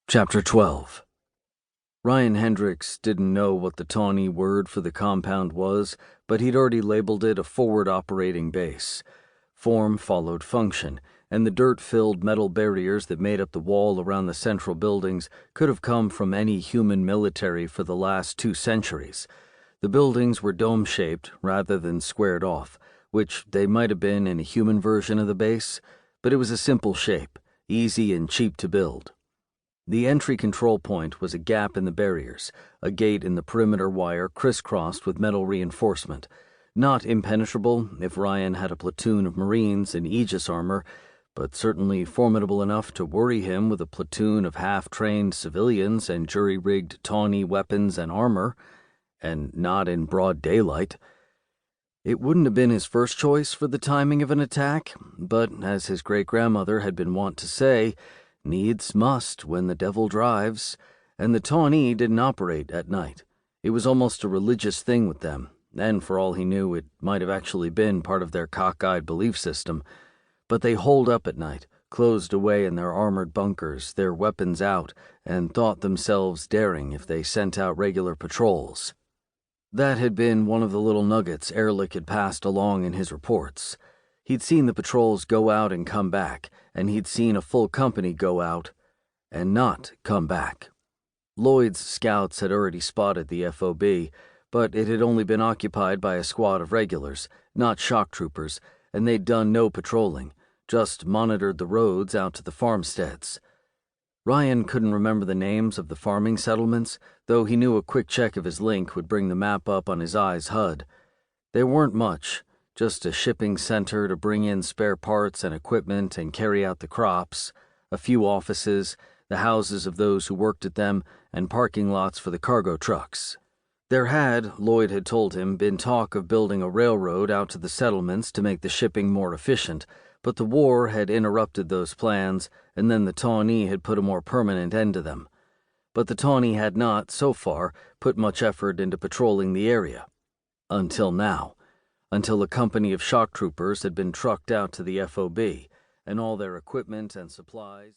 Chapter 12. Ryan Hendrix didn't know what the Tawny word for the compound was, but he'd already labeled it a forward operating base. Form followed function, and the dirt-filled metal barriers that made up the wall around the central buildings could have come from any human military for the last 2 centuries. The buildings were dome-shaped rather than squared off, which they might have been in a human version of the base, but it was a simple shape, easy and cheap to build. The entry control point was a gap in the barriers, a gate in the perimeter wire crisscrossed with metal reinforcement. Not impenetrable if Ryan had a platoon of Marines in Aegis armor, but certainly formidable enough to worry him with a platoon of half-trained civilians and jury-rigged tawny weapons and armor, and not in broad daylight. It wouldn't have been his first choice for the timing of an attack, but as his great-grandmother had been wont to say, needs must when the devil drives, and the Tawny didn't operate at night. It was almost a religious thing with them, and for all he knew, it might have actually been part of their cockeyed belief system. But they holed up at night, closed away in their armored bunkers, their weapons out, and thought themselves daring if they sent out regular patrols. That had been one of the little nuggets Ehrlich had passed along in his reports. He'd seen the patrols go out and come back, and he'd seen a full company go out and not come back. Lloyd's scouts had already spotted the FOB, but it had only been occupied by a squad of regulars, not shock troopers, and they'd done no patrolling, just monitored the roads out to the farmsteads. Ryan couldn't remember the names of the farming settlements, though he knew a quick check of his link would bring the map up on his eye's HUD. There weren't much. Just a shipping center to bring in spare parts and equipment and carry out the crops, a few offices, the houses of those who worked at them, and parking lots for the cargo trucks. There had, Lloyd had told him, been talk of building a railroad out to the settlements to make the shipping more efficient, but the war had interrupted those plans, and then the Tawny had put a more permanent end to them. But the Tawny had not, so far, put much effort into patrolling the area. Until now. Until a company of shock troopers had been trucked out to the FOB, and all their equipment and supplies